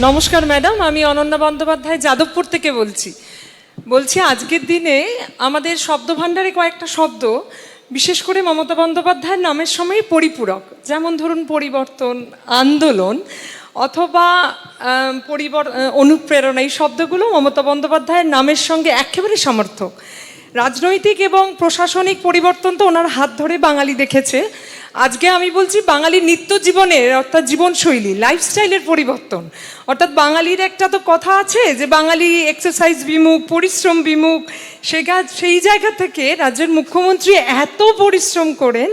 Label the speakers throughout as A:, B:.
A: নমস্কার ম্যাডাম, আমি অনন্যা বন্দ্যোপাধ্যায় যাদবপুর থেকে বলছি আজকের দিনে আমাদের শব্দভাণ্ডারে কয়েকটা শব্দ বিশেষ করে মমতা বন্দ্যোপাধ্যায়ের নামের সময় পরিপূরক, যেমন ধরুন পরিবর্তন, আন্দোলন অথবা অনুপ্রেরণা। এই শব্দগুলো মমতা বন্দ্যোপাধ্যায়ের নামের সঙ্গে একেবারে সমর্থক। রাজনৈতিক এবং প্রশাসনিক পরিবর্তন তো ওনার হাত ধরে বাঙালি দেখেছে। আজকে আমি বলছি বাঙালির নিত্য জীবনের অর্থাৎ জীবনশৈলী, লাইফস্টাইলের পরিবর্তন। অর্থাৎ বাঙালির একটা তো কথা আছে যে বাঙালি এক্সারসাইজ বিমুখ, পরিশ্রম বিমুখ। সেই জায়গা থেকে রাজ্যের মুখ্যমন্ত্রী এত পরিশ্রম করেন,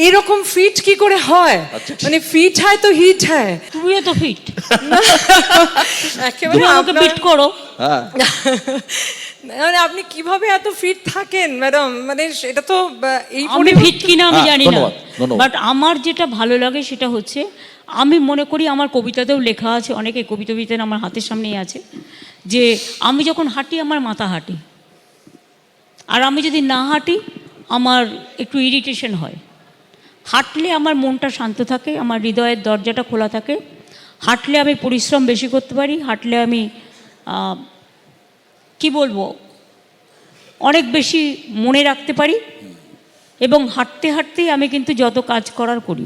A: এরকম ফিট কি করে হয়? মানে ফিট হয় তো হিট হয়।
B: তুমিও তো ফিট,
A: একেবারে
B: আমাকে ফিট করো।
A: মানে আপনি কিভাবে এত ফিট থাকেন ম্যাডাম? মানে এটা তো
B: আমি ফিট কিনা আমি জানি না, বাট আমার যেটা ভালো লাগে সেটা হচ্ছে, আমি মনে করি আমার কবিতাতেও লেখা আছে, অনেকে কবিতা আমার হাতের সামনেই আছে, যে আমি যখন হাঁটি আমার মাথা হাঁটি, আর আমি যদি না হাঁটি আমার একটু ইরিটেশন হয়। হাঁটলে আমার মনটা শান্ত থাকে, আমার হৃদয়ের দরজাটা খোলা থাকে। হাঁটলে আমি পরিশ্রম বেশি করতে পারি, হাঁটলে আমি কি বলবো, অনেক বেশি মনে রাখতে পারি। এবং হাঁটতে হাঁটতেই আমি কিন্তু যত কাজ করার করি,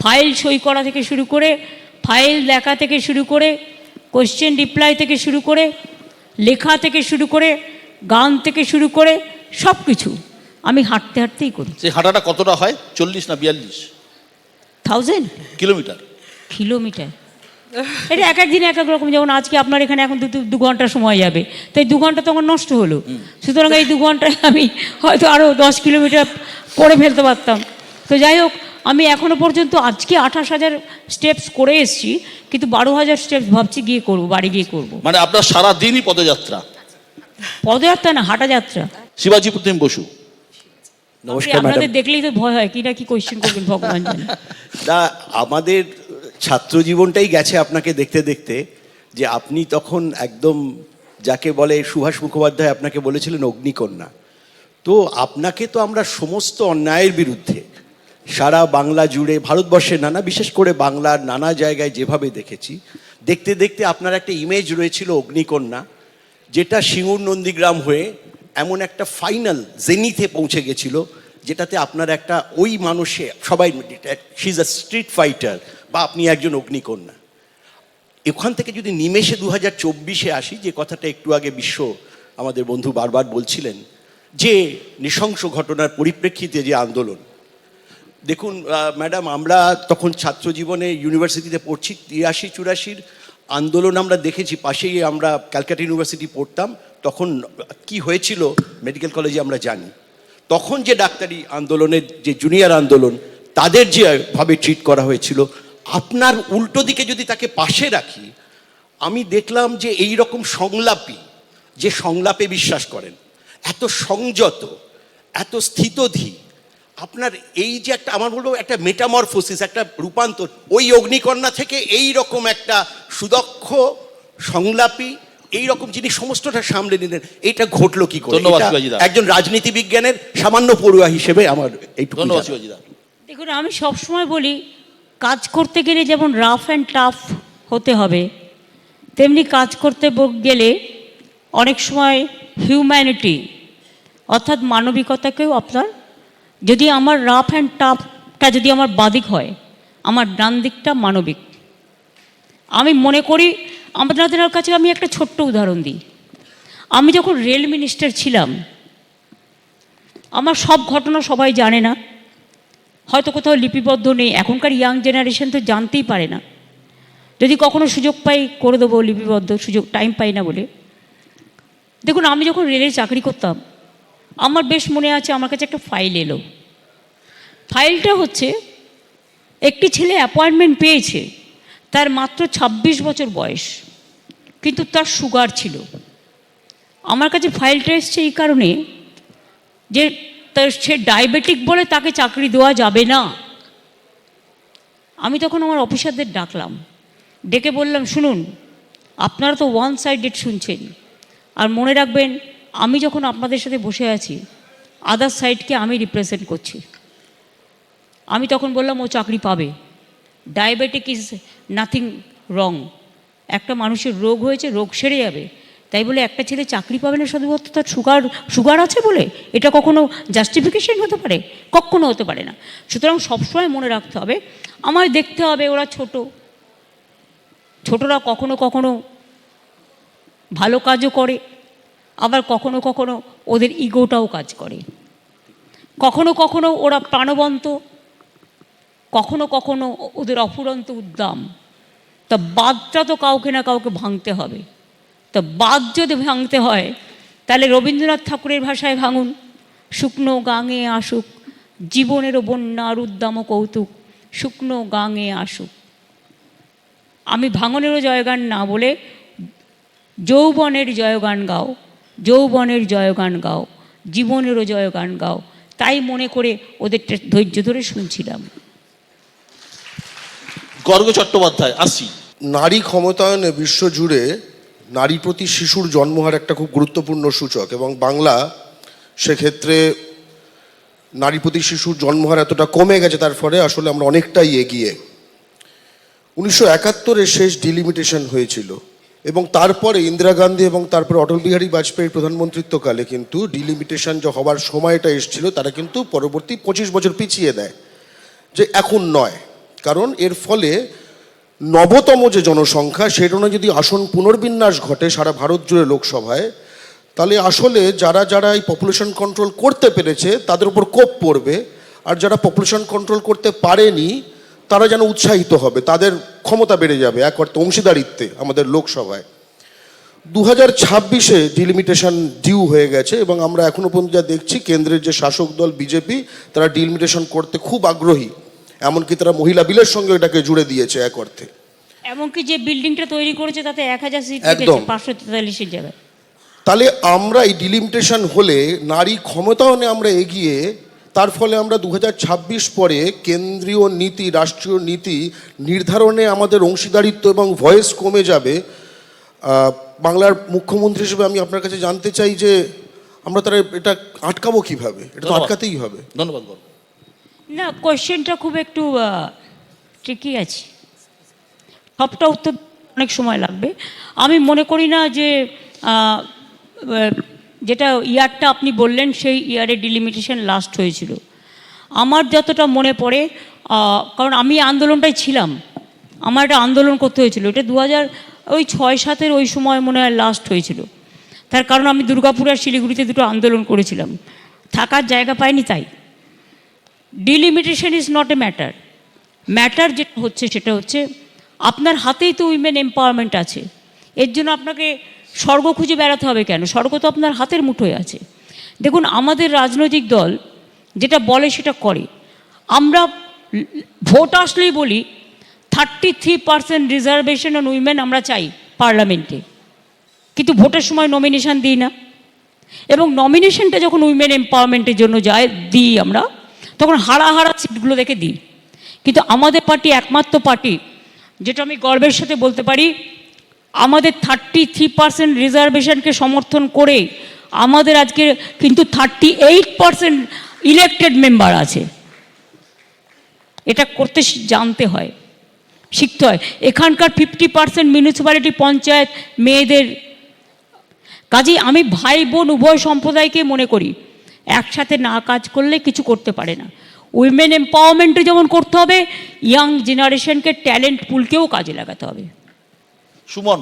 B: ফাইল সই করা থেকে শুরু করে, ফাইল দেখা থেকে শুরু করে, কোয়েশ্চেন রিপ্লাই থেকে শুরু করে, লেখা থেকে শুরু করে, গান থেকে শুরু করে সব কিছু আমি হাঁটতে হাঁটতেই করি।
C: সেই হাঁটাটা কতটা হয়? 40 না 42,000
B: কিলোমিটার? এটা এক এক দিনে এক এক রকম। যেমন আজকে আপনার এখানে এখন 2 ঘন্টা সময় যাবে, তাই 2 ঘন্টা তো আমার নষ্ট হলো। সুতরাং এই 2 ঘন্টায় আমি হয়তো আরও 10 কিলোমিটার করে ফেলতে পারতাম। তো যাই হোক, আমি এখনও পর্যন্ত আজকে 28,000 স্টেপস করে এসেছি, কিন্তু 12,000 স্টেপস ভাবছি গিয়ে করবো, বাড়ি গিয়ে করবো।
C: মানে আপনার সারাদিনই পদযাত্রা?
B: পদযাত্রা না, হাঁটা যাত্রা।
C: শিবাজি প্রতিম বসু,
D: নমস্কার।
B: আপনাদের দেখলেই তো ভয় হয়, কি না কি কোয়েশ্চেন করবেন ভগবান জানে।
D: না, আমাদের ছাত্র জীবনটাই গেছে আপনাকে দেখতে দেখতে, যে আপনি তখন একদম যাকে বলে, সুভাষ মুখোপাধ্যায় আপনাকে বলেছিলেন অগ্নিকন্যা। তো আপনাকে তো আমরা সমস্ত অন্যায়ের বিরুদ্ধে সারা বাংলা জুড়ে, ভারতবর্ষের বিশেষ করে বাংলার নানা জায়গায় যেভাবে দেখেছি, দেখতে দেখতে আপনার একটা ইমেজ রয়েছিল অগ্নিকন্যা, যেটা সিঙ্গুর নন্দীগ্রাম হয়ে এমন একটা ফাইনাল জেনিথে পৌঁছে গেছিল, যেটাতে আপনার একটা ওই মানুষে সবাই, she is a street fighter, বা আপনি একজন অগ্নিকন্যা। এখান থেকে যদি নিমেষে 2024-এ আসি, যে কথাটা একটু আগে বিশ্ব আমাদের বন্ধু বারবার বলছিলেন, যে নৃশংস ঘটনার পরিপ্রেক্ষিতে যে আন্দোলন। দেখুন ম্যাডাম, আমরা তখন ছাত্র জীবনে ইউনিভার্সিটিতে পড়ছি, 83-84 আন্দোলন আমরা দেখেছি। পাশেই আমরা ক্যালকাটা ইউনিভার্সিটি পড়তাম, তখন কি হয়েছিল মেডিকেল কলেজে আমরা জানি। তখন যে ডাক্তারি আন্দোলনের যে জুনিয়র আন্দোলন, তাদের যেভাবে ট্রিট করা হয়েছিল, আপনার উল্টো দিকে যদি তাকে পাশে রাখি, আমি দেখলাম যে এই রকম সংলাপী, যে সংলাপে বিশ্বাস করেন, এত সংযত, এত স্থিতধী, আপনার এই যে একটা, আমার বলবো একটা মেটামরফোসিস, একটা রূপান্তর, ওই অগ্নিকন্যা থেকে এই রকম একটা সুদক্ষ সংলাপী, এই রকম যিনি সমস্তটা সামলে নিলেন, এটা ঘটলো কি করে? একজন রাজনীতি বিজ্ঞানের সামান্য পড়ুয়া হিসেবে আমার এইটুকু।
B: দেখুন, আমি সবসময় বলি, কাজ করতে গেলে যেমন রাফ অ্যান্ড টাফ হতে হবে, তেমনি কাজ করতে গেলে অনেক সময় হিউম্যানিটি অর্থাৎ মানবিকতাকেও আপনার, যদি আমার রাফ অ্যান্ড টাফটা যদি আমার বাদিক হয়, আমার ডান দিকটা মানবিক। আমি মনে করি, আপনাদের কাছে আমি একটা ছোট্ট উদাহরণ দিই। আমি যখন রেল মিনিস্টার ছিলাম, আমার সব ঘটনা সবাই জানে না, হয়তো কোথাও লিপিবদ্ধ নেই। এখনকার ইয়াং জেনারেশন তো জানতেই পারে না। যদি কখনো সুযোগ পাই করে দেবো লিপিবদ্ধ, সুযোগ টাইম পাই না বলে। দেখুন, আমি যখন রেলে চাকরি করতাম, আমার বেশ মনে আছে, আমার কাছে একটা ফাইল এলো। ফাইলটা হচ্ছে, একটি ছেলে অ্যাপয়েন্টমেন্ট পেয়েছে, তার মাত্র 26 বছর বয়স, কিন্তু তার সুগার ছিল। আমার কাছে ফাইলটা এসছে এই কারণে যে সে ডায়াবেটিক বলে তাকে চাকরি দেওয়া যাবে না। আমি তখন আমার অফিসারদের ডাকলাম, ডেকে বললাম, শুনুন, আপনারা তো ওয়ান সাইডেড শুনছেন, আর মনে রাখবেন, আমি যখন আপনাদের সাথে বসে আছি, আদার সাইডকে আমি রিপ্রেজেন্ট করছি। আমি তখন বললাম, ও চাকরি পাবে, ডায়াবেটিক ইজ নাথিং রং, একটা মানুষের রোগ হয়েছে, রোগ সেরে যাবে, তাই বলে একটা ছেলে চাকরি পাবে না শুধুমাত্র তার সুগার আছে বলে? এটা কখনো জাস্টিফিকেশন হতে পারে? কখনো হতে পারে না। সুতরাং সবসময় মনে রাখতে হবে, আমায় দেখতে হবে ওরা ছোটরা কখনো কখনো ভালো কাজও করে, আবার কখনো কখনো ওদের ইগোটাও কাজ করে, কখনো কখনো ওরা প্রাণবন্ত, কখনো কখনো ওদের অফুরন্ত উদ্দাম। তা বাঁধটা তো কাউকে না কাউকে ভাঙতে হবে। তা বাঁধ যদি ভাঙতে হয় তাহলে রবীন্দ্রনাথ ঠাকুরের ভাষায় ভাঙুন, শুকনো গাঙে আসুক জীবনেরও বন্যার উদ্দাম কৌতুক, শুকনো গাঙে আসুক। আমি ভাঙনেরও জয়গান না বলে যৌবনের জয়গান গাও, যৌবনের জয়গান গাও, জীবনেরও জয়গান গাও, তাই মনে করে ওদের ধৈর্য ধরে শুনছিলাম।
C: গর্গ চট্টোপাধ্যায়, আসি।
E: নারী ক্ষমতায়নে বিশ্বজুড়ে নারী প্রতি শিশুর জন্মহার একটা খুব গুরুত্বপূর্ণ সূচক, এবং বাংলা সেক্ষেত্রে নারী প্রতি শিশুর জন্মহার এতটা কমে গেছে, তার ফলে আসলে আমরা অনেকটাই এগিয়ে। 1971 শেষ ডিলিমিটেশন হয়েছিল, এবং তারপরে ইন্দিরা গান্ধী এবং তারপরে অটল বিহারী বাজপেয়ীর প্রধানমন্ত্রিত্বকালে কিন্তু ডিলিমিটেশন যে হওয়ার সময়টা এসেছিল তারা কিন্তু পরবর্তী 25 বছর পিছিয়ে দেয়, যে এখন নয়। কারণ এর ফলে নবতম যে জনসংখ্যা সেটা যদি আসন পুনর্বিন্যাস ঘটে সারা ভারত জুড়ে লোকসভায়, তাহলে আসলে যারা এই পপুলেশন কন্ট্রোল করতে পেরেছে তাদের উপর কোপ পড়বে, আর যারা পপুলেশন কন্ট্রোল করতে পারেনি তারা যেন উৎসাহিত হবে, তাদের ক্ষমতা বেড়ে যাবে এক অর্থে অংশীদারিত্বে আমাদের লোকসভায়। 2026-এ ডিলিমিটেশন ডিউ হয়ে গেছে, এবং আমরা এখনো পর্যন্ত যা দেখছি কেন্দ্রের যে শাসক দল বিজেপি তারা ডিলিমিটেশন করতে খুব আগ্রহী, এমনকি তারা মহিলা বিলের সঙ্গে এটাকে জুড়ে দিয়েছে এক অর্থে।
B: এমনকি যে বিল্ডিংটা তৈরি করেছে তাতে 1000 সিট
E: একদম
B: 543 জায়গায়।
E: তাহলে আমরা এই ডিলিমিটেশন হলে নারী ক্ষমতায়নে আমরা এগিয়ে, তার ফলে আমরা 2026 পরে কেন্দ্রীয় নীতি, রাষ্ট্রীয় নীতি নির্ধারণে আমাদের অংশীদারিত্ব এবং ভয়েস কমে যাবে। বাংলার মুখ্যমন্ত্রী হিসেবে আমি আপনার কাছে জানতে চাই যে আমরা তারা এটা আটকাবো কিভাবে? এটা তো আটকাতেই হবে।
C: ধন্যবাদ গর্গ।
B: না, কোয়েশ্চেনটা খুব একটু ট্রিকি আছে, সবটা উত্তর অনেক সময় লাগবে। আমি মনে করি না যে যেটা ইয়ারটা আপনি বললেন সেই ইয়ারে ডিলিমিটেশন লাস্ট হয়েছিল। আমার যতটা মনে পড়ে, কারণ আমি আন্দোলনটাই ছিলাম, আমার একটা আন্দোলন করতে হয়েছিল, এটা 2006-07 ওই সময় মনে হয় লাস্ট হয়েছিল। তার কারণ আমি দুর্গাপুর আর শিলিগুড়িতে দুটো আন্দোলন করেছিলাম, থাকার জায়গা পাইনি। তাই delimitation is not a matter যেটা হচ্ছে সেটা হচ্ছে আপনার হাতেই তো উইমেন এম্পাওয়ারমেন্ট আছে। এর জন্য আপনাকে স্বর্গ খুঁজে বেড়াতে হবে কেন? স্বর্গ তো আপনার হাতের মুঠোয় আছে। দেখুন, আমাদের রাজনৈতিক দল যেটা বলে সেটা করে। আমরা ভোট আসলেই বলি 33% রিজার্ভেশন অন উইমেন আমরা চাই পার্লামেন্টে, কিন্তু ভোটের সময় নমিনেশন দিই না। এবং নমিনেশনটা যখন উইমেন এম্পাওয়ারমেন্টের জন্য দিই আমরা, তখন হারা সিটগুলো দেখে দিই। কিন্তু আমাদের পার্টি একমাত্র পার্টি যেটা আমি গর্বের সাথে বলতে পারি, আমাদের 33% রিজার্ভেশনকে সমর্থন করে আমাদের আজকে কিন্তু 38% ইলেক্টেড মেম্বার আছে। এটা করতে জানতে হয়, শিখতে হয়। এখানকার 50% মিউনিসিপ্যালিটি পঞ্চায়েত মেয়েদের। কাজেই আমি ভাই বোন উভয় সম্প্রদায়কে মনে করি একসাথে না কাজ করলে কিছু করতে পারে না। উইমেন এম্পাওয়ারমেন্টে যেমন করতে হবে, ইয়াং জেনারেশনকে ট্যালেন্ট পুলকেও কাজে লাগাতে হবে।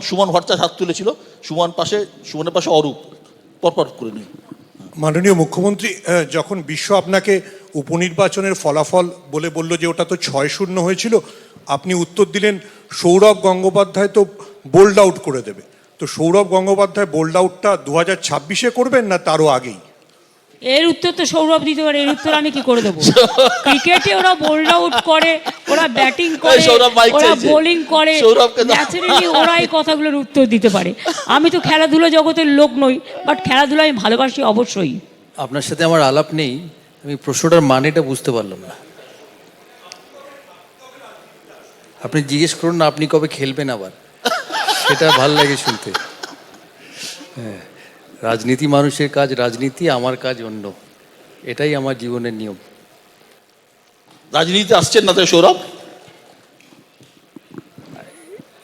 C: সুমন ভট্টাচার্য হাত তুলেছিল, সুমনের পাশে অরূপ, পরপর করে নিই।
F: মাননীয় মুখ্যমন্ত্রী, যখন বিশ্ব আপনাকে উপনির্বাচনের ফলাফল বলে বলল যে ওটা তো 6-0 হয়েছিল, আপনি উত্তর দিলেন সৌরভ গঙ্গোপাধ্যায় তো বোল্ড আউট করে দেবে। তো সৌরভ গঙ্গোপাধ্যায় বোল্ড আউটটা 2026-এ করবেন না তারও আগেই?
B: এর উত্তর তো সৌরভ দিতে পারে, এর উত্তর আমি কি করে দেবো? ক্রিকেটে ওরা বোল্ড আউট করে, ওরা ব্যাটিং করে, ওরা বোলিং করে, ন্যাচারালি ওরা এই কথাগুলোর উত্তর দিতে পারে। আমি তো খেলাধুলা জগতের লোক নই, বাট খেলাধুলা আমি ভালোবাসি অবশ্যই।
G: আপনার সাথে আমার আলাপ নেই, আমি প্রশ্নটার মানেটা বুঝতে পারলাম না। আপনি জিজ্ঞেস করুন না আপনি কবে খেলবেন আবার, সেটা ভাল লাগে শুনতে। হ্যাঁ, রাজনীতি মানুষের কাজ রাজনীতি, আমার কাজ অন্য, এটাই আমার জীবনের নিয়ম।
C: রাজনীতিতে আসছেন না তো সৌরভ?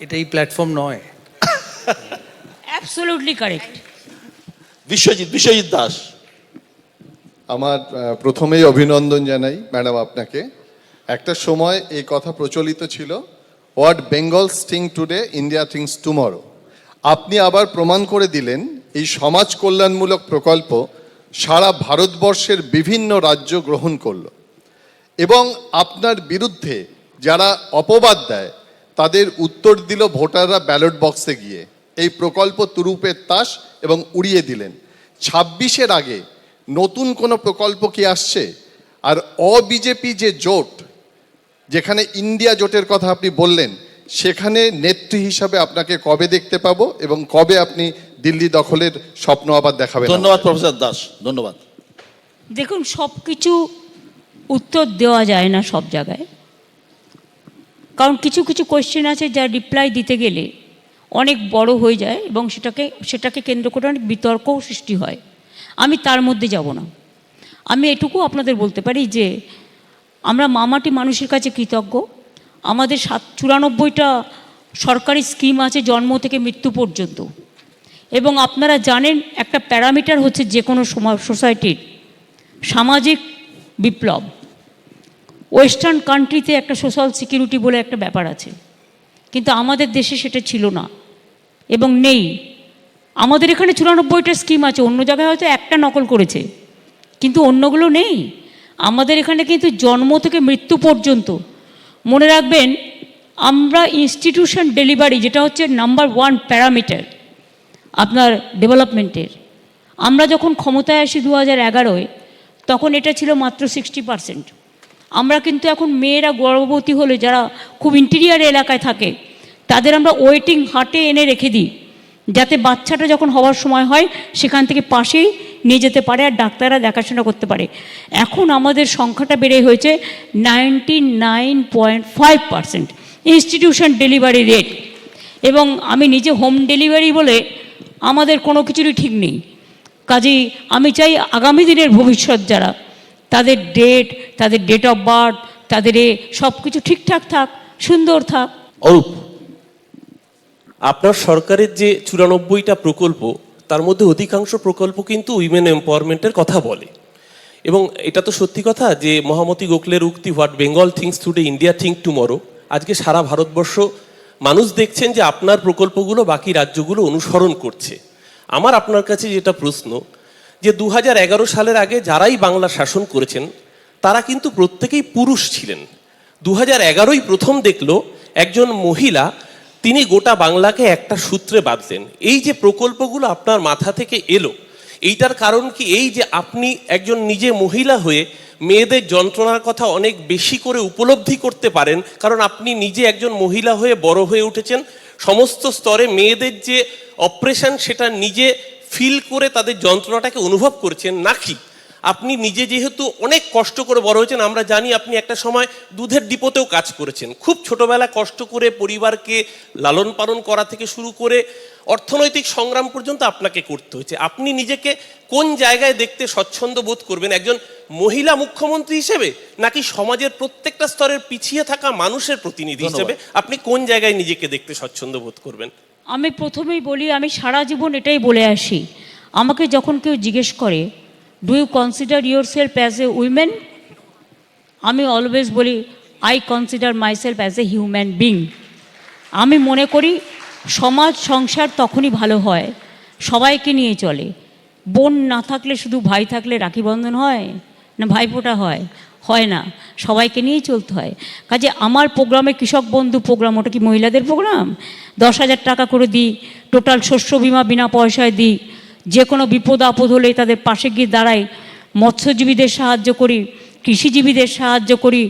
G: এটা এই প্ল্যাটফর্ম নয়।
B: Absolutely correct.
C: বিশ্বজিৎ দাস।
H: আমার প্রথমেই অভিনন্দন জানাই ম্যাডাম আপনাকে। একটা সময় এই কথা প্রচলিত ছিল, হোয়াট বেঙ্গল স্টিং টুডে ইন্ডিয়া থিংস টুমরো। আপনি আবার প্রমাণ করে দিলেন এই সমাজ কল্যাণমূলক প্রকল্প সারা ভারতবর্ষের বিভিন্ন রাজ্য গ্রহণ করলো এবং আপনার বিরুদ্ধে যারা অপবাদ দেয় তাদের উত্তর দিল ভোটাররা ব্যালট বক্সে গিয়ে। এই প্রকল্প তুরুপের তাস এবং উড়িয়ে দিলেন। 26-এর আগে নতুন কোনো প্রকল্প কি আসছে? আর অবিজেপি যে জোট, যেখানে ইন্ডিয়া জোটের কথা আপনি বললেন, সেখানে নেত্রী হিসাবে আপনাকে কবে দেখতে পাবো এবং কবে আপনি দিল্লি দখলের স্বপ্ন আবার দেখাবেন?
C: ধন্যবাদ প্রফেসর দাস, ধন্যবাদ।
B: দেখুন, সব কিছু উত্তর দেওয়া যায় না সব জায়গায়, কারণ কিছু কিছু কোয়েশ্চেন আছে যা রিপ্লাই দিতে গেলে অনেক বড় হয়ে যায় এবং সেটাকে কেন্দ্র করে অনেক বিতর্কও সৃষ্টি হয়। আমি তার মধ্যে যাব না। আমি এটুকু আপনাদের বলতে পারি যে আমরা মামাটি মানুষের কাছে কৃতজ্ঞ। আমাদের 94টা সরকারি স্কিম আছে জন্ম থেকে মৃত্যু পর্যন্ত, এবং আপনারা জানেন একটা প্যারামিটার হচ্ছে যে কোনো সোসাইটির সামাজিক বিপ্লব। ওয়েস্টার্ন কান্ট্রিতে একটা সোশ্যাল সিকিউরিটি বলে একটা ব্যাপার আছে, কিন্তু আমাদের দেশে সেটা ছিল না এবং নেই। আমাদের এখানে 94টা স্কিম আছে, অন্য জায়গায় হয়তো একটা নকল করেছে, কিন্তু অন্যগুলো নেই। আমাদের এখানে কিন্তু জন্ম থেকে মৃত্যু পর্যন্ত, মনে রাখবেন, আমরা ইনস্টিটিউশন ডেলিভারি, যেটা হচ্ছে নাম্বার 1 প্যারামিটার আপনার ডেভেলপমেন্টের, আমরা যখন ক্ষমতায় আসি 2011-এ, তখন এটা ছিল মাত্র 60%। আমরা কিন্তু এখন মেয়েরা গর্ভবতী হলে যারা খুব ইন্টেরিয়ার এলাকায় থাকে তাদের আমরা ওয়েটিং হাটে এনে রেখে দিই, যাতে বাচ্চাটা যখন হওয়ার সময় হয় সেখান থেকে পাশেই নিয়ে যেতে পারে আর ডাক্তাররা দেখাশোনা করতে পারে। এখন আমাদের সংখ্যাটা বেড়ে হয়েছে 99.5% ইনস্টিটিউশন ডেলিভারি রেট, এবং আমি নিজে হোম ডেলিভারি বলে আমাদের কোনো কিছুরই ঠিক নেই। কাজেই আমি চাই আগামী দিনের ভবিষ্যৎ যারা, তাদের ডেট অফ বার্থ, তাদের সব কিছু ঠিকঠাক থাক, সুন্দর থাক।
C: অরূপ।
I: আপনার সরকারের যে 94টা প্রকল্প, তার মধ্যে অধিকাংশ প্রকল্প কিন্তু উইমেন এম্পাওয়ারমেন্টের কথা বলে, এবং এটা তো সত্যি কথা যে মহামতি গোখলের উক্তি, what Bengal things today India think tomorrow, আজকে সারা ভারতবর্ষ মানুষ দেখছেন যে আপনার প্রকল্পগুলো বাকি রাজ্যগুলো অনুসরণ করছে। আমার আপনার কাছে যেটা প্রশ্ন, যে 2011 সালের আগে যারাই বাংলা শাসন করেছেন তারা কিন্তু প্রত্যেকেই পুরুষ ছিলেন। 2011-ই প্রথম দেখলো একজন মহিলা, তিনি গোটা বাংলাকে একটা সূত্রে বাঁধলেন। এই যে প্রকল্পগুলো আপনার মাথা থেকে এলো, এইটার কারণ কি এই যে আপনি একজন নিজে মহিলা হয়ে মেয়েদের যন্ত্রণার কথা অনেক বেশি করে উপলব্ধি করতে পারেন, কারণ আপনি নিজে একজন মহিলা হয়ে বড় হয়ে উঠেছেন, সমস্ত স্তরে মেয়েদের যে অপারেশন সেটা নিজে ফিল করে তাদের যন্ত্রণাটাকে অনুভব করছেন, নাকি আপনি নিজে যেহেতু অনেক কষ্ট করে বড় হয়েছেন, আমরা জানি আপনি একটা সময় দুধের ডিপোতেও কাজ করেছেন, খুব ছোটবেলা কষ্ট করে পরিবারকে লালন পালন করা থেকে শুরু করে অর্থনৈতিক সংগ্রাম পর্যন্ত আপনাকে করতে হয়েছে। আপনি নিজেকে কোন জায়গায় দেখতে স্বচ্ছন্দ বোধ করবেন, একজন মহিলা মুখ্যমন্ত্রী হিসেবে নাকি সমাজের প্রত্যেকটা স্তরের পিছিয়ে থাকা মানুষের প্রতিনিধি হিসেবে? আপনি কোন জায়গায় নিজেকে দেখতে স্বচ্ছন্দ বোধ করবেন?
B: আমি প্রথমেই বলি, আমি সারা জীবন এটাই বলে আসি, আমাকে যখন কেউ জিজ্ঞেস করে do you consider yourself as a women, আমি অলওয়েজ বলি I consider myself as a human being. আমি মনে করি সমাজ সংসার তখনই ভালো হয় সবাইকে নিয়ে চলে। বোন না থাকলে, শুধু ভাই থাকলে রাখি বন্ধন হয় না, ভাইফোঁটা হয়? হয় না, সবাইকে নিয়েই চলতে হয়। কাজে আমার প্রোগ্রামে কৃষক বন্ধু প্রোগ্রাম, ওটা কি মহিলাদের প্রোগ্রাম? 10,000 টাকা করে দিই, টোটাল শস্য বিমা বিনা পয়সায় দিই, যে কোনো বিপদ আপদ হলে তাদের পাশে গিয়ে দাঁড়াই, মৎস্যজীবীদের সাহায্য করি, কৃষিজীবীদের সাহায্য করি,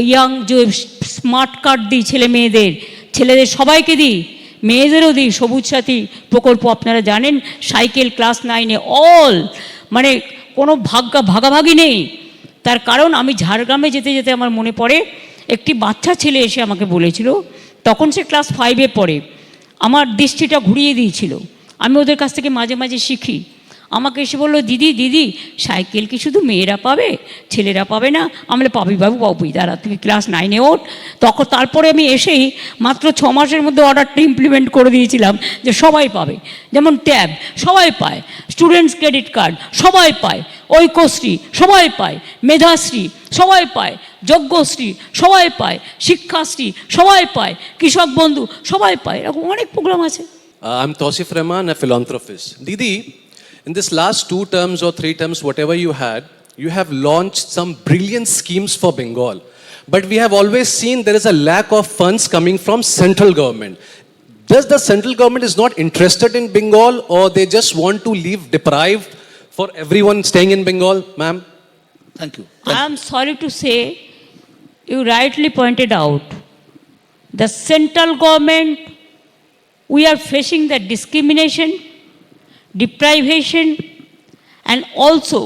B: ইয়াং যে স্মার্ট কার্ড দিই ছেলেদের সবাইকে দিই, মেয়েদেরও দিই। সবুজ সাথী প্রকল্প আপনারা জানেন, সাইকেল ক্লাস 9-এ অল, মানে কোনো ভাগাভাগি নেই। তার কারণ আমি ঝাড়গ্রামে যেতে যেতে আমার মনে পড়ে একটি বাচ্চা ছেলে এসে আমাকে বলেছিল, তখন সে ক্লাস 5-এ পড়ে, আমার দৃষ্টিটা ঘুরিয়ে দিয়েছিল। আমি ওদের কাছ থেকে মাঝে মাঝে শিখি। আমাকে এসে বললো, দিদি দিদি সাইকেল কি শুধু মেয়েরা পাবে, ছেলেরা পাবে না? আমরা পাবি বাবু পাবি, দাঁড়া তুই ক্লাস 9-এ ওঠ। তখন তারপরে আমি এসেই মাত্র 6 মাসের মধ্যে অর্ডারটা ইমপ্লিমেন্ট করে দিয়েছিলাম যে সবাই পাবে। যেমন ট্যাব সবাই পায়, স্টুডেন্টস ক্রেডিট কার্ড সবাই পায়, ঐক্যশ্রী সবাই পায়, মেধাশ্রী সবাই পায়, যজ্ঞশ্রী সবাই পায়, শিক্ষাশ্রী সবাই পায়, কৃষক বন্ধু সবাই পায়, এরকম অনেক প্রোগ্রাম আছে।
J: I'm Tausif Rahman, a philanthropist. Didi, in this last 2 terms or 3 terms, whatever you have launched some brilliant schemes for Bengal. But we have always seen there is a lack of funds coming from central government. Does the central government is not interested in Bengal, or they just want to leave deprived for everyone staying in Bengal, ma'am?
C: Thank you.
B: I am sorry to say, you rightly pointed out, the central government, we are facing the discrimination, deprivation, and also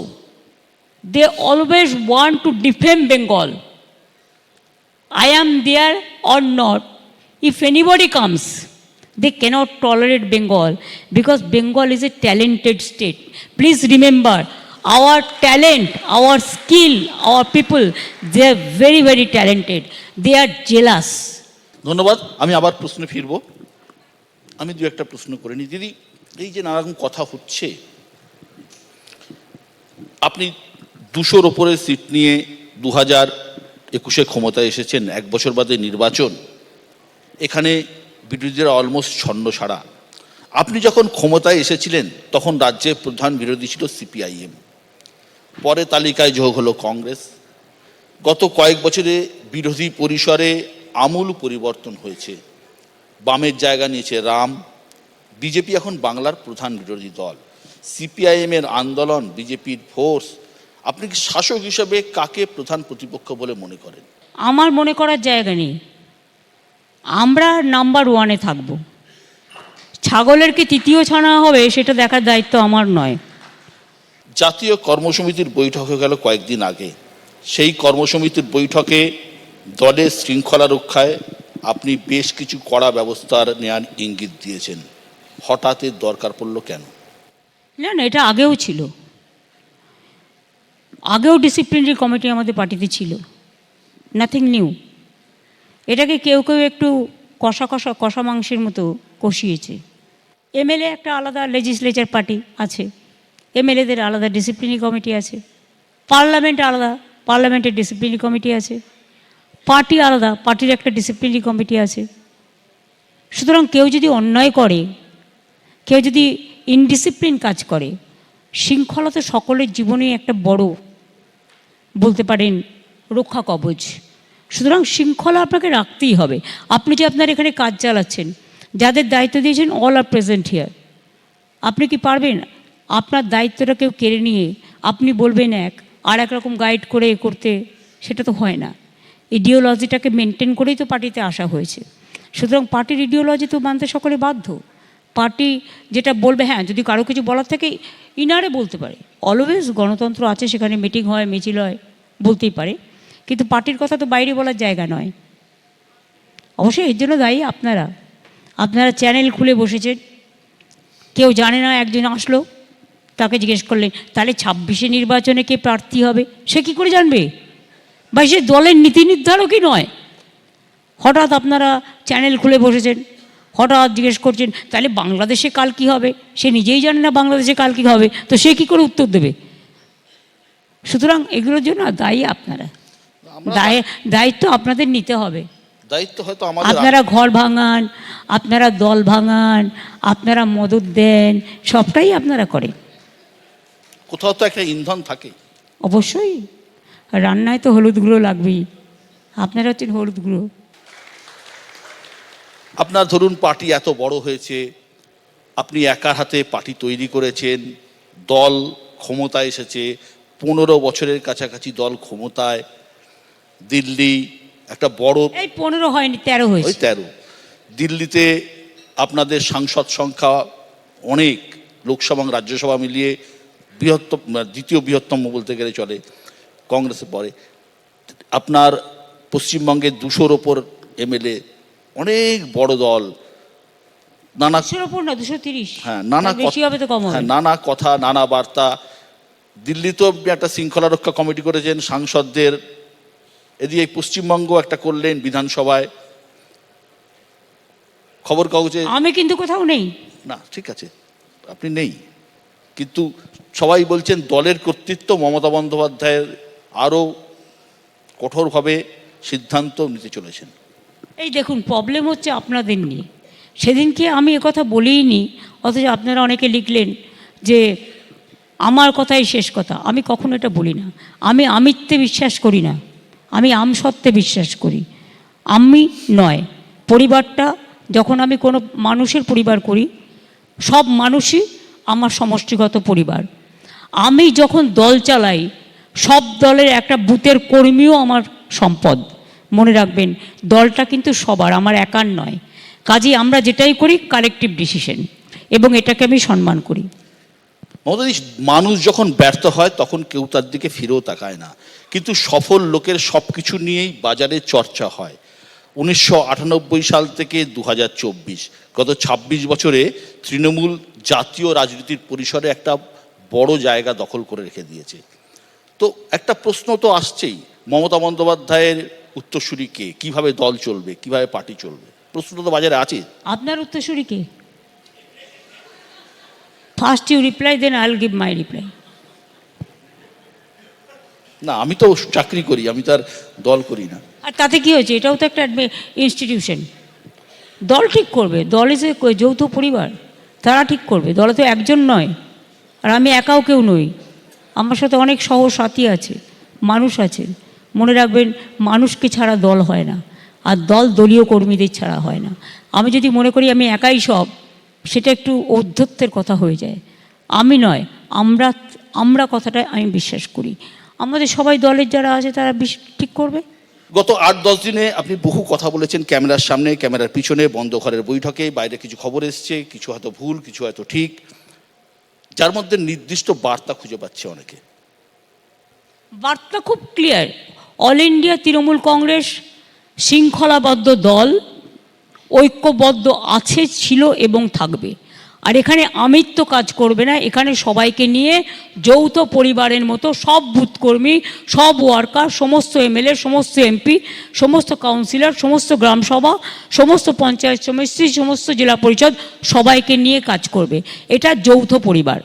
B: they always want to defame Bengal. I am there or not, if anybody comes, they cannot tolerate Bengal because Bengal is a talented state. Please remember, our talent, our skill, our people, they are very, very talented. They are jealous.
C: ধন্যবাদ। আমি আবার প্রশ্নে ফিরবো। আমি দু একটা প্রশ্ন করে নিই। দিদি, এই যে নানা রকম কথা হচ্ছে, আপনি 200-র ওপরে সিট নিয়ে 2021-এ ক্ষমতায় এসেছেন, 1 বছর বাদে নির্বাচন, এখানে বিরোধীরা অলমোস্ট ছন্ন ছাড়া। আপনি যখন ক্ষমতায় এসেছিলেন তখন রাজ্যের প্রধান বিরোধী ছিল সিপিআইএম, পরে তালিকায় যোগ হলো কংগ্রেস। গত কয়েক বছরে বিরোধী পরিসরে আমূল পরিবর্তন হয়েছে, বামের জায়গা নিয়েছে রাম। বিজেপি এখন বাংলার প্রধান বিরোধী দল, সিপিআইএমের আন্দোলন, বিজেপির ফোর্স। আপনি কি শাসক হিসেবে কাকে প্রধান প্রতিপক্ষ বলে মনে করেন?
B: আমার মনে করার জায়গা নেই, আমরা নাম্বার 1-এ থাকব। ছাগলের কি তৃতীয় ছানা হবে সেটা দেখার দায়িত্ব আমার নয়।
C: জাতীয় কর্মসমিতির বৈঠক হয়ে গেল কয়েকদিন আগে। সেই কর্মসমিতির বৈঠকে দলের শৃঙ্খলা রক্ষায় আপনি বেশ কিছু কড়া ব্যবস্থার নেওয়ার ইঙ্গিত দিয়েছেন। হঠাৎ এর দরকার পড়ল কেন?
B: না না, এটা আগেও ছিল, আগেও ডিসিপ্লিনারি কমিটি আমাদের পার্টিতে ছিল, নাথিং নিউ। এটাকে কেউ কেউ একটু কষা মাংসের মতো কষিয়েছে। এমএলএ একটা আলাদা লেজিসলেচার পার্টি আছে, এমএলএদের আলাদা ডিসিপ্লিনারি কমিটি আছে, পার্লামেন্ট আলাদা, পার্লামেন্টের ডিসিপ্লিনারি কমিটি আছে, পার্টি আলাদা, পার্টির একটা ডিসিপ্লিনারি কমিটি আছে। সুতরাং কেউ যদি অন্যায় করে, কেউ যদি ইনডিসিপ্লিন কাজ করে, শৃঙ্খলা তো সকলের জীবনে একটা বড় বলতে পারেন রক্ষা কবচ। সুতরাং শৃঙ্খলা আপনাকে রাখতেই হবে। আপনি যে আপনার এখানে কাজ চালাচ্ছেন, যাদের দায়িত্ব দিয়েছেন, অল আর প্রেজেন্ট হিয়ার। আপনি কি পারবেন আপনার দায়িত্বটা কেউ কেড়ে নিয়ে আপনি বলবেন আর এক রকম গাইড করে করতে? সেটা তো হয় না। ইডিওলজিটাকে মেনটেন করেই তো পার্টিতে আসা হয়েছে। সুতরাং পার্টির ইডিওলজি তো মানতে সকলে বাধ্য। পার্টি যেটা বলবে, হ্যাঁ, যদি কারো কিছু বলার থাকে ইনারে বলতে পারে, অলওয়েজ গণতন্ত্র আছে, সেখানে মিটিং হয়, মিছিল হয়, বলতেই পারে, কিন্তু পার্টির কথা তো বাইরে বলার জায়গা নয়। অবশ্যই এর জন্য দায়ী আপনারা। আপনারা চ্যানেল খুলে বসেছেন, কেউ জানে না, একজন আসলো, তাকে জিজ্ঞেস করলেন তাহলে 26-এ নির্বাচনে কে প্রার্থী হবে, সে কী করে জানবে? বা সে দলের নীতি নির্ধারকই নয়। হঠাৎ আপনারা চ্যানেল খুলে বসেছেন, হঠাৎ জিজ্ঞেস করছেন তাহলে বাংলাদেশে কাল কী হবে, সে নিজেই জানে না বাংলাদেশে কাল কী হবে, তো সে কী করে উত্তর দেবে? সুতরাং এগুলোর জন্য দায়ী আপনারা, দায়িত্ব আপনাদের নিতে হবে।
C: দায়িত্ব হয়তো আমাদের।
B: আপনারা ঘর ভাঙান, আপনারা দল ভাঙান, আপনারা মদত দেন, সবটাই আপনারা করেন।
C: কোথাও তো একটা ইন্ধন থাকে।
B: অবশ্যই, রান্নায় তো হলুদ গুঁড়ো লাগবেই, আপনারা হচ্ছেন হলুদ গুঁড়ো।
C: আপনার ধরুন পার্টি এত বড় হয়েছে, আপনি একার হাতে পার্টি তৈরি করেছেন, দল ক্ষমতায় এসেছে, 15 বছরের কাছাকাছি দল ক্ষমতায়। দিল্লি একটা বড়,
B: এই 15 হয়নি, 13 হয়েছে।
C: ওই 13। দিল্লিতে আপনাদের সাংসদ সংখ্যা অনেক, লোকসভা এবং রাজ্যসভা মিলিয়ে বৃহত্তম, দ্বিতীয় বৃহত্তম বলতে গেলে চলে, কংগ্রেসের পরে। আপনার পশ্চিমবঙ্গে 200-র ওপর এমএলএ, অনেক বড় দল। নানা
B: 200-র ওপর না, 230।
C: হ্যাঁ নানা
B: বেশি হবে তো কম হবে।
C: হ্যাঁ, নানা কথা, নানা বার্তা। দিল্লিতেও আপনি একটা শৃঙ্খলা রক্ষা কমিটি করেছেন সাংসদদের, এদিকে পশ্চিমবঙ্গ একটা করলেন বিধানসভায়, খবর কাগজে।
B: আমি কিন্তু কোথাও নেই।
C: না ঠিক আছে, আপনি নেই, কিন্তু সবাই বলছেন দলের কর্তৃত্ব মমতা বন্দ্যোপাধ্যায়ের আরও কঠোরভাবে সিদ্ধান্ত নিতে চলেছেন।
B: এই দেখুন, প্রবলেম হচ্ছে আপনাদের নিয়ে। সেদিনকে আমি একথা বলিনি, অথচ আপনারা অনেকে লিখলেন যে আমার কথাই শেষ কথা। আমি কখনো এটা বলি না। আমি আমিত্বে বিশ্বাস করি না, আমি আমসত্ত্বে বিশ্বাস করি। আমি নয়, পরিবারটা, যখন আমি কোনো মানুষের পরিবার করি, সব মানুষই আমার সমষ্টিগত পরিবার। আমি যখন দল চালাই, সব দলের একটা বুথের কর্মীও আমার সম্পদ। মনে রাখবেন, দলটা কিন্তু সবার, আমার একার নয়। কাজেই আমরা যেটাই করি কালেকটিভ ডিসিশন, এবং এটাকে আমি সম্মান করি।
C: মমতাদি, মানুষ যখন ব্যর্থ হয় তখন কেউ তার দিকে ফিরেও তাকায় না, কিন্তু সফল লোকের সব কিছু নিয়েই বাজারে চর্চা হয়। 1998 সাল থেকে 2024, গত 26 বছরে তৃণমূল জাতীয় রাজনীতির পরিসরে একটা বড় জায়গা দখল করে রেখে দিয়েছে। তো একটা প্রশ্ন তো আসছেই, মমতা বন্দ্যোপাধ্যায়ের উত্তরসূরি কে? কিভাবে দল চলবে, কিভাবে পার্টি চলবে? প্রশ্নটা তো বাজারে আছে।
B: আপনার উত্তরসূরি কে? First you reply, then I will give my reply.
C: না, আমি তো চাকরি করি, আমি তার দল করি না।
B: আর তাতে কি হয়েছে? এটাও তো একটা ইনস্টিটিউশন। দল ঠিক করবে, দল ইজ এ যৌথ পরিবার, তারা ঠিক করবে। দলে তো একজন নয়, আর আমি একাও কেউ নই। আমার সাথে অনেক সহসাথী আছে, মানুষ আছে। মনে রাখবেন, মানুষকে ছাড়া দল হয় না, আর দল দলীয় কর্মীদের ছাড়া হয় না। আমি যদি মনে করি আমি একাই সব, সেটা একটু ঔদ্ধত্যের কথা হয়ে যায়। আমি নয়, আমরা কথাটা আমি বিশ্বাস করি। আমাদের সবাই দলের যারা আছে তারা ঠিক করবে।
C: গত 8-10 দিনে আপনি বহু কথা বলেছেন, ক্যামেরার সামনে, ক্যামেরার পিছনে, বন্ধ ঘরের বৈঠকে, বাইরে কিছু খবর এসছে, কিছু হয়তো ভুল, কিছু হয়তো ঠিক, যার মধ্যে নির্দিষ্ট বার্তা খুঁজে পাচ্ছে অনেকে।
B: বার্তা খুব clear. All India Trinamool Congress শৃঙ্খলাবদ্ধ দল, ঐক্যবদ্ধ আছে, ছিল এবং থাকবে। আর এখানে আমিত্ব কাজ করবে না, এখানে সবাইকে নিয়ে যৌথ পরিবারের মতো সব বুথকর্মী, সব ওয়ার্কার, সমস্ত এমএলএ, সমস্ত এমপি, সমস্ত কাউন্সিলর, সমস্ত গ্রামসভা, সমস্ত পঞ্চায়েত সমিতি, সমস্ত জেলা পরিষদ, সবাইকে নিয়ে কাজ করবে। এটা যৌথ পরিবার।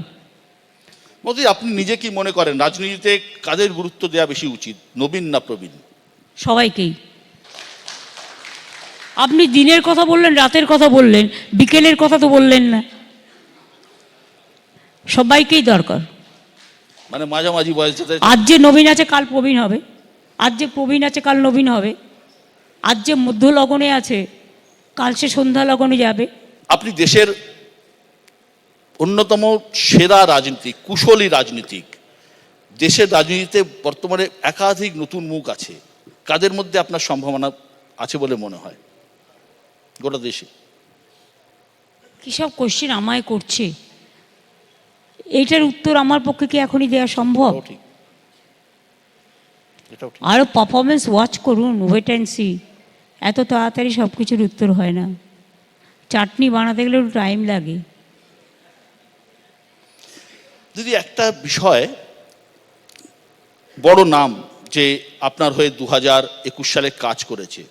C: মোদি, আপনি নিজে কি মনে করেন রাজনীতিতে কাদের গুরুত্ব দেওয়া বেশি উচিত, নবীন না প্রবীণ?
B: সবাইকেই। আপনি দিনের কথা বললেন, রাতের কথা বললেন, বিকেলের কথা তো বললেন না। সবাইকেই দরকার।
C: মানে মাঝামাঝি বয়স যাদের।
B: আজ যে নবীন আছে কাল প্রবীণ হবে, আজ যে প্রবীণ আছে কাল নবীন হবে, আজ যে মধ্য লগনে আছে কাল সে সন্ধ্যা লগনে যাবে।
C: আপনি দেশের অন্যতম সেরা রাজনীতিক, কুশলী রাজনীতিক। দেশের রাজনীতিতে বর্তমানে একাধিক নতুন মুখ আছে, কাদের মধ্যে আপনার সম্ভাবনা আছে বলে মনে হয় গোটা দেশে?
B: কী সব কোশ্চেন আমায় করছে, এইটার উত্তর আমার পক্ষে কি এখনই দেওয়া সম্ভব?
C: এটাও ঠিক, এটাও ঠিক।
B: আরও পারফরমেন্স ওয়াচ করুন, ওয়েট অ্যান্ড সি। এত তাড়াতাড়ি সব কিছুর উত্তর হয় না, চাটনি বানাতে গেলে একটু টাইম লাগে।
C: যদি একটা বিষয়, বড় নাম যে আপনার হয়ে 2021 সালে কাজ করেছে,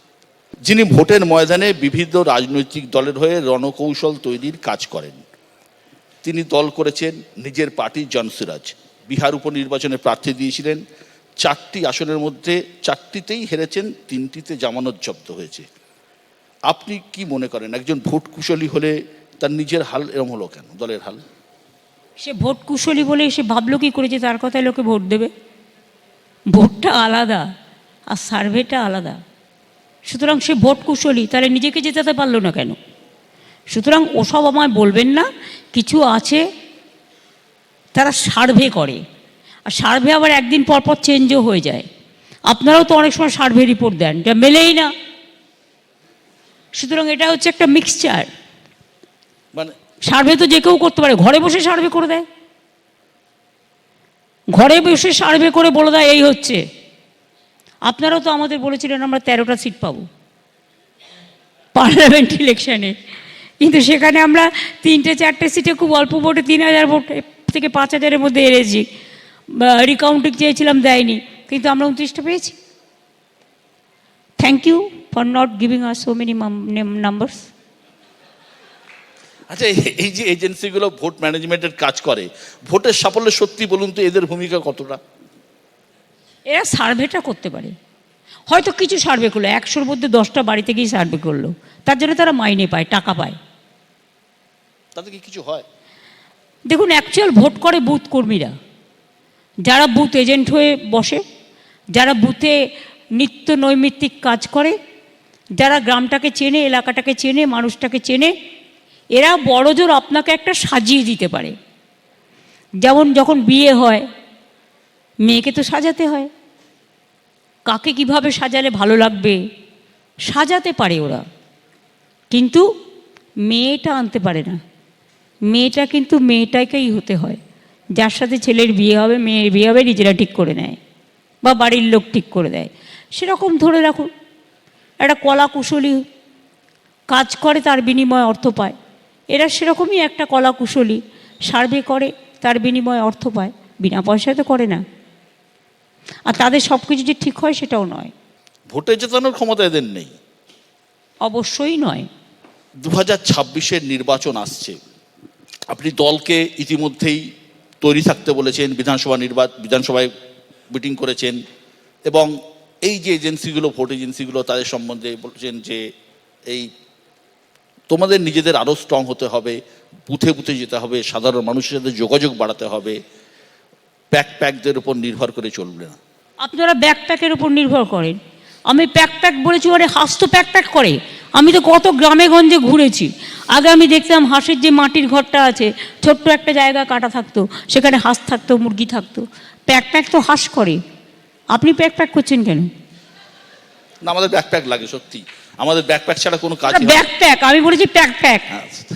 C: যিনি ভোটের ময়দানে বিভিন্ন রাজনৈতিক দলের হয়ে রণকৌশল তৈরির কাজ করেন, তিনি দল করেছেন নিজের পার্টি জনসুরাজ। বিহার উপনির্বাচনে প্রার্থী দিয়েছিলেন, 4টি আসনের মধ্যে 4টিতেই হেরেছেন, 3টিতে জামানত জব্দ হয়েছে। আপনি কি মনে করেন একজন ভোট কুশলী হলে তার নিজের হাল এরম হলো কেন, দলের হাল?
B: সে ভোট কুশলী বলে সে ভাবলো কি করেছে তার কথায় লোকে ভোট দেবে? ভোটটা আলাদা আর সার্ভেটা আলাদা। সুতরাং সে ভোট কুশলী, তাহলে নিজেকে জেতাতে পারলো না কেন? সুতরাং ওসব আমায় বলবেন না। কিছু আছে তারা সার্ভে করে, আর সার্ভে আবার একদিন পর পর চেঞ্জও হয়ে যায়। আপনারাও তো অনেক সময় সার্ভে রিপোর্ট দেন, এটা মেলেই না। সুতরাং এটা হচ্ছে একটা মিক্সচার।
C: মানে
B: সার্ভে তো যে কেউ করতে পারে, ঘরে বসে সার্ভে করে দেয়, ঘরে বসে সার্ভে করে বলে দেয় এই হচ্ছে। আপনারাও তো আমাদের বলেছিলেন আমরা 13টা সিট পাবো পার্লামেন্ট ইলেকশনে, কিন্তু সেখানে আমরা 3-4টে সিটে খুব অল্প ভোটে 3000 ভোট থেকে 5000-এর মধ্যে হেরেছি। রিকাউন্টিং চেয়েছিলাম, দেয়নি, কিন্তু আমরা 29টা পেয়েছি। Thank you for not giving us so many numbers.
C: আচ্ছা, এই যে এজেন্সিগুলো ভোট ম্যানেজমেন্টের কাজ করে, ভোটের সাফল্য সত্যি বলুন তো এদের ভূমিকা কতটা?
B: এরা সার্ভেটা করতে পারে, হয়তো কিছু সার্ভে করলো, 100-র মধ্যে 10টা বাড়িতে গিয়ে সার্ভে করলো, তার জন্য তারা মাইনে পায়, টাকা পায়।
C: তাতে কি কিছু হয়?
B: দেখুন, অ্যাকচুয়াল ভোট করে বুথ কর্মীরা, যারা বুথ এজেন্ট হয়ে বসে, যারা বুথে নিত্য নৈমিত্তিক কাজ করে, যারা গ্রামটাকে চেনে, এলাকাটাকে চেনে, মানুষটাকে চেনে, এরা বড়জোর আপনাকে একটা সাজিয়ে দিতে পারে। যেমন যখন বিয়ে হয়, মেয়েকে তো সাজাতে হয়, কাকে কিভাবে সাজালে ভালো লাগবে সাজাতে পারে ওরা, কিন্তু মেয়েটা আনতে পারে না। মেয়েটা কিন্তু মেয়েটাকেই হতে হয়, যার সাথে ছেলের বিয়ে হবে, মেয়ের বিয়ে হবে, নিজেরা ঠিক করে নেয় বা বাড়ির লোক ঠিক করে দেয়। সেরকম ধরে রাখুন, একটা কলা কুশলী কাজ করে, তার বিনিময়ে অর্থ পায়। এরা সেরকমই একটা কলা কুশলী সার্ভে করে, তার বিনিময়ে অর্থ পায়, বিনা পয়সায় তো করে না। আর তাদের সব কিছু যে ঠিক হয় সেটাও নয়,
C: ভোটে জেতানোর ক্ষমতা এদের নেই।
B: অবশ্যই নয়।
C: 2026-এর নির্বাচন আসছে, আপনি দলকে ইতিমধ্যেই তৈরি থাকতে বলেছেন, বিধানসভায় মিটিং করেছেন, এবং এই যে এজেন্সিগুলো, ভোট এজেন্সিগুলো, তাদের সম্বন্ধে বলছেন যে এই তোমাদের নিজেদের আরও স্ট্রং হতে হবে, বুথে বুথে যেতে হবে, সাধারণ মানুষের সাথে যোগাযোগ বাড়াতে হবে, প্যাকদের উপর নির্ভর করে চলবে না।
B: আপনারা ব্যাকপ্যাকের উপর নির্ভর করেন। আমি প্যাক বলেছি, মানে হাঁস তো প্যাক করে। আমি তো কত গ্রামে গঞ্জে ঘুরেছি। আগে আমি দেখতাম হাঁসের যে মাটির ঘরটা আছে, ছোট্ট একটা জায়গা কাটা থাকতো, সেখানে হাঁস থাকতো, মুরগি থাকতো। প্যাক তো হাঁস করে। আপনি প্যাক করছেন কেন?
C: না, আমাদের ব্যাকপ্যাক লাগে, সত্যি আমাদের ব্যাকপ্যাক ছাড়া কোনো কাজ নেই।
B: ব্যাকপ্যাক, আমি বলেছি প্যাক।
C: আচ্ছা।